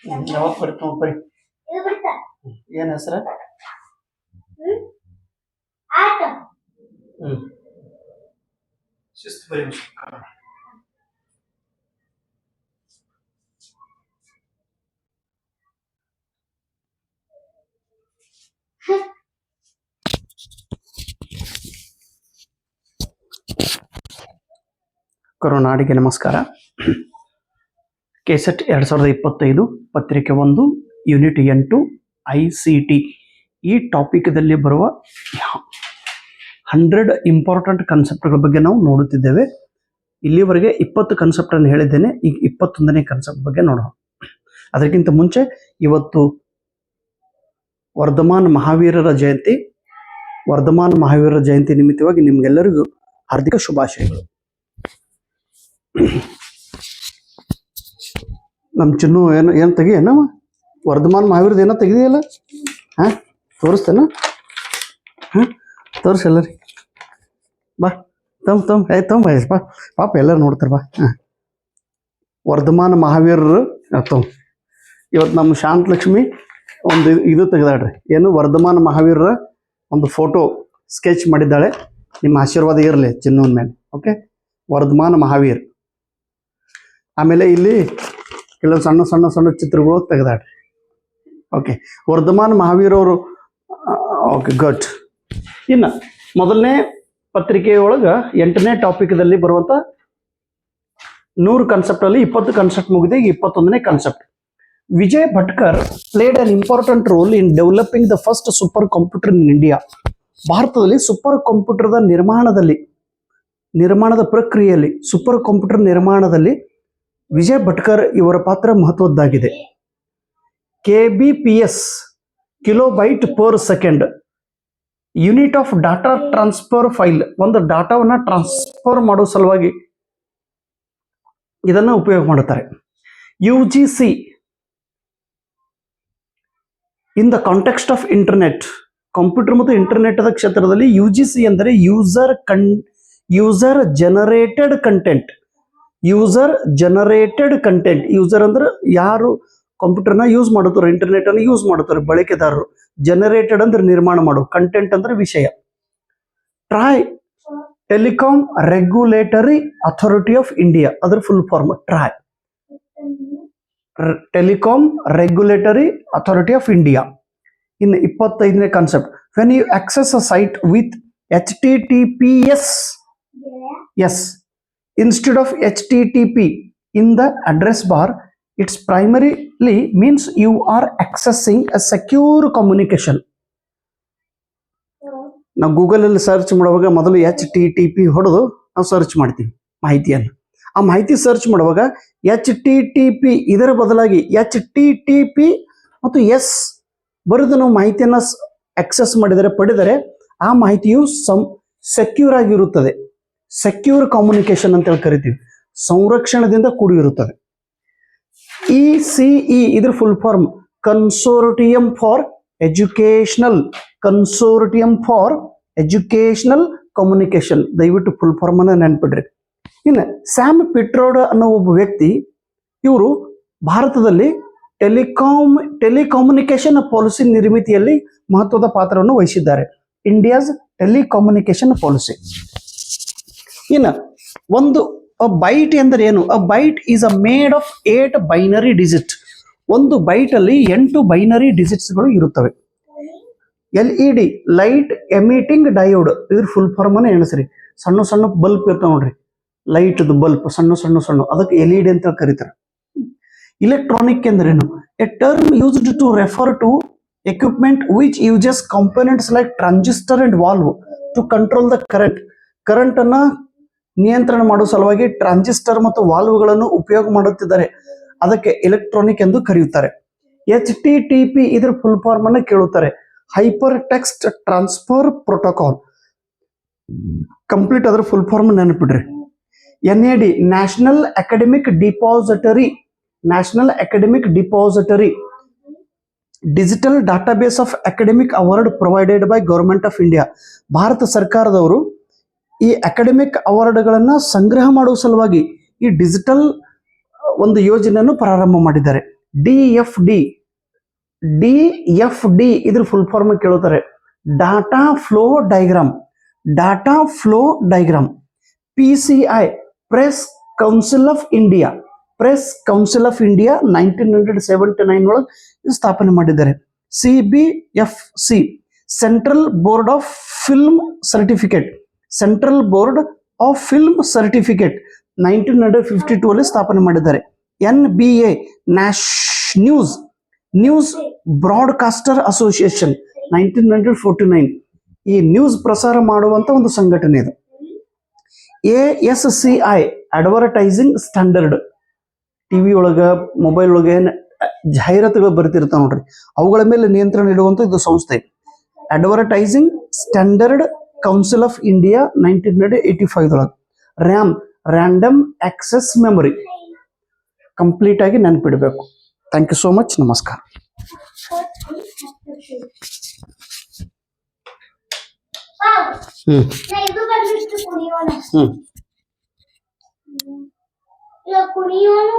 ಯಾವಾಗ ಬರುತ್ತೆ ನೋಡ್ಬರಿ. ಏನ್ ಹೆಸರ? ಶಿಸ್ತು ಬರೀ. ಕರುನಾಡಿಗೆ ನಮಸ್ಕಾರ. ಕೆಸೆಟ್ 2025 ಪತ್ರಿಕೆ 1 ಯೂನಿಟ್ 8 ICT ಈ ಟಾಪಿಕ್ದಲ್ಲಿ ಬರುವ 100 ಇಂಪಾರ್ಟೆಂಟ್ ಕಾನ್ಸೆಪ್ಟ್ಗಳ ಬಗ್ಗೆ ನಾವು ನೋಡುತ್ತಿದ್ದೇವೆ. ಇಲ್ಲಿವರೆಗೆ 20 ಕಾನ್ಸೆಪ್ಟನ್ನು ಹೇಳಿದ್ದೇನೆ. ಈಗ 21ನೇ ಕಾನ್ಸೆಪ್ಟ್ ಬಗ್ಗೆ ನೋಡೋಣ. ಅದಕ್ಕಿಂತ ಮುಂಚೆ ಇವತ್ತು ವರ್ಧಮಾನ ಮಹಾವೀರರ ಜಯಂತಿ. ವರ್ಧಮಾನ ಮಹಾವೀರರ ಜಯಂತಿ ನಿಮಿತ್ತವಾಗಿ ನಿಮ್ಗೆಲ್ಲರಿಗೂ ಹಾರ್ದಿಕ ಶುಭಾಶಯಗಳು. ನಮ್ಮ ಚಿನ್ನು ಏನು ತೆಗಿಯೇನವ? ವರ್ಧಮಾನ ಮಹಾವೀರದ ಏನೋ ತೆಗಿದೆಯಲ್ಲ? ಹಾಂ, ತೋರಿಸ್ತೇನ? ಹಾಂ, ತೋರಿಸಲ್ಲ ರೀ. ಬಾ ತಮ್ಮ ಬಾ, ಪಾಪ ಎಲ್ಲರೂ ನೋಡ್ತಾರೆ. ಬಾ. ಹಾಂ, ವರ್ಧಮಾನ ಮಹಾವೀರರು ಇವತ್ತು ನಮ್ಮ ಶಾಂತಲಕ್ಷ್ಮಿ ಒಂದು ಇದು ತೆಗೆದಾಳ್ರಿ. ಏನು, ವರ್ಧಮಾನ ಮಹಾವೀರರ ಒಂದು ಫೋಟೋ ಸ್ಕೆಚ್ ಮಾಡಿದ್ದಾಳೆ. ನಿಮ್ಮ ಆಶೀರ್ವಾದ ಇರಲಿ ಚಿನ್ನವನ ಮೇಲೆ. ಓಕೆ, ವರ್ಧಮಾನ ಮಹಾವೀರ್. ಆಮೇಲೆ ಇಲ್ಲಿ ಕೆಲವು ಸಣ್ಣ ಸಣ್ಣ ಸಣ್ಣ ಚಿತ್ರಗಳು ತೆಗೆದಾಡ್ರಿ. ಓಕೆ, ವರ್ಧಮಾನ ಮಹಾವೀರ್ ಅವರು. Okay, good. ಇನ್ನು ಮೊದಲನೇ ಪತ್ರಿಕೆಯೊಳಗೆ 8ನೇ ಟಾಪಿಕ್ದಲ್ಲಿ ಬರುವಂಥ 100 ಕಾನ್ಸೆಪ್ಟಲ್ಲಿ 20 ಕಾನ್ಸೆಪ್ಟ್ ಮುಗಿದೆ. ಈಗ 21ನೇ concept. Vijay Bhatkar played an important role in developing the first super computer in India. ಭಾರತದಲ್ಲಿ ಸೂಪರ್ ಕಂಪ್ಯೂಟರ್ದ ನಿರ್ಮಾಣದ ಪ್ರಕ್ರಿಯೆಯಲ್ಲಿ, ಸೂಪರ್ ಕಂಪ್ಯೂಟರ್ ನಿರ್ಮಾಣದಲ್ಲಿ ವಿಜಯ್ ಭಟ್ಕರ್ ಇವರ ಪಾತ್ರ ಮಹತ್ವದ್ದಾಗಿದೆ. KBPS kilobyte per second unit of data transfer file. ಒಂದು ಡಾಟಾವನ್ನು ಟ್ರಾನ್ಸ್ಫರ್ ಮಾಡೋ ಸಲುವಾಗಿ ಇದನ್ನು ಉಪಯೋಗ ಮಾಡುತ್ತಾರೆ. UGC in the context of internet. Computer ಮತ್ತು ಇಂಟರ್ನೆಟ್ ಕ್ಷೇತ್ರದಲ್ಲಿ UGC ಅಂದರೆ ಯೂಸರ್ ಜನರೇಟೆಡ್ ಕಂಟೆಂಟ್. ಯೂಸರ್ ಅಂದ್ರೆ ಯಾರು ಕಂಪ್ಯೂಟರ್ನ ಯೂಸ್ ಮಾಡುತ್ತಾರೆ, ಇಂಟರ್ನೆಟ್ ಅನ್ನು ಯೂಸ್ ಮಾಡುತ್ತಾರೆ, ಬಳಕೆದಾರರು. ಜನರೇಟೆಡ್ ಅಂದ್ರೆ ನಿರ್ಮಾಣ ಮಾಡೋ, ಕಂಟೆಂಟ್ ಅಂದ್ರೆ ವಿಷಯ. Telecom Regulatory Authority of India, ಅದರ full form TRAI. Telecom Regulatory Authority of India. ಇನ್ನು 25ನೇ concept. When you access a site with HTTPS instead of HTTP in the address bar, it's primarily means you are accessing a secure communication. ನಾವು ಗೂಗಲಲ್ಲಿ search ಮಾಡುವಾಗ ಮೊದಲು HTTP ಹೊಡೆದು ನಾವು search ಮಾಡ್ತೀವಿ ಮಾಹಿತಿಯನ್ನು. ಆ ಮಾಹಿತಿ ಸರ್ಚ್ ಮಾಡುವಾಗ HTTP ಇದರ ಬದಲಾಗಿ HTTP ಮತ್ತು S ಬರೆದು ನಾವು ಮಾಹಿತಿಯನ್ನು ಆಕ್ಸೆಸ್ ಪಡೆದರೆ ಆ ಮಾಹಿತಿಯು ಸೆಕ್ಯೂರ್ ಆಗಿರುತ್ತದೆ. ಸೆಕ್ಯೂರ್ ಕಮ್ಯುನಿಕೇಶನ್ ಅಂತ ಹೇಳಿ ಕರಿತೀವಿ. ಸಂರಕ್ಷಣದಿಂದ ಕೂಡಿರುತ್ತದೆ. ECE ಇದ್ರ full form consortium for educational communication. ದಯವಿಟ್ಟು ಫುಲ್ ಫಾರ್ಮ್ ಅನ್ನ ನೆನ್ಪಿಡ್ರಿ. ಇನ್ನು ಸ್ಯಾಮ್ ಪಿಟ್ರೋಡ್ ಅನ್ನೋ ಒಬ್ಬ ವ್ಯಕ್ತಿ, ಇವರು ಭಾರತದಲ್ಲಿ ಟೆಲಿಕಮ್ಯುನಿಕೇಶನ್ ಪಾಲಿಸಿ ನಿರ್ಮಿತಿಯಲ್ಲಿ ಮಹತ್ವದ ಪಾತ್ರವನ್ನು ವಹಿಸಿದ್ದಾರೆ. India's telecommunication policy. ಇನ್ನು ಒಂದು ಬೈಟ್ ಎಂದರೆ ಏನು? A byte is a made of 8 binary digit. ಒಂದು ಬೈಟ್ ಅಲ್ಲಿ 8 ಬೈನರಿ ಡಿಜಿಟ್ಸ್ಗಳು ಇರುತ್ತವೆ. LED ಲೈಟ್ ಎಮಿಟಿಂಗ್ ಡಯೋಡ್, ಇದ್ರ ಫುಲ್ ಫಾರ್ಮ್ ಅನ್ನ ಎಣಿಸ್ರಿ. ಸಣ್ಣ ಸಣ್ಣ ಬಲ್ಬ್ ಇರ್ತಾವ ನೋಡ್ರಿ, ಲೈಟ್ ಬಲ್ಬ್ ಸಣ್ಣ ಅದಕ್ಕೆ LED ಅಂತ ಕರೀತಾರೆ. ಇಲೆಕ್ಟ್ರಾನಿಕ್ ಎಂದರೇನು? A term used to refer to equipment which uses components like transistor and valve to control the current ಅನ್ನ ನಿಯಂತ್ರಣ ಮಾಡುವ ಸಲುವಾಗಿ ಟ್ರಾನ್ಸಿಸ್ಟರ್ ಮತ್ತು ವಾಲ್ವ್ಗಳನ್ನು ಉಪಯೋಗ ಮಾಡುತ್ತಿದ್ದಾರೆ. ಅದಕ್ಕೆ ಎಲೆಕ್ಟ್ರಾನಿಕ್ ಎಂದು ಕರೆಯುತ್ತಾರೆ. HTTP ಇದರ ಫುಲ್ ಫಾರ್ಮ್ ಅನ್ನು ಕೇಳುತ್ತಾರೆ. Hyper text transfer protocol. Complete ಅದರ ಫುಲ್ ಫಾರ್ಮ್ ನೆನಪಿಡ್ರಿ. NAD National Academic Depository digital database of academic award provided by government of India. ಭಾರತ ಸರ್ಕಾರದವರು ಈ ಅಕಾಡೆಮಿಕ್ ಅವಾರ್ಡ್ಗಳನ್ನು ಸಂಗ್ರಹ ಮಾಡುವ ಸಲುವಾಗಿ ಈ ಡಿಜಿಟಲ್ ಒಂದು ಯೋಜನೆಯನ್ನು ಪ್ರಾರಂಭ ಮಾಡಿದ್ದಾರೆ. DFD DFD ಇದ್ರ ಫುಲ್ ಫಾರ್ಮ್ ಕೇಳುತ್ತಾರೆ. Data flow diagram. Data flow diagram. PCI press council of India. Press council of India 1979 ಒಳಗೆ ಸ್ಥಾಪನೆ ಮಾಡಿದ್ದಾರೆ. CBFC central board of film certificate. Central board of film certificate 1952 ಅಲ್ಲಿ ಸ್ಥಾಪನೆ ಮಾಡಿದ್ದಾರೆ. NBA news news broadcaster association 1949 ಈ news ಪ್ರಸಾರ ಮಾಡುವಂತ ಒಂದು ಸಂಘಟನೆ ಇದು. ASCI advertising standard. ಟಿವಿ ಒಳಗ ಮೊಬೈಲ್ ಒಳಗೆ ಜಾಹೀರಾತುಗಳು ಬರ್ತಿರ್ತಾವ ನೋಡ್ರಿ, ಅವುಗಳ ಮೇಲೆ ನಿಯಂತ್ರಣ ಇಡುವಂತ ಇದು ಸಂಸ್ಥೆ. Advertising Standard Council of India 1985 ಒಳಗೆ. RAM random access memory. Complete ಆಗಿ ನೆನಪಿಡಬೇಕು. Thank you so much. ನಮಸ್ಕಾರ. ಕುಣಿಯೋನು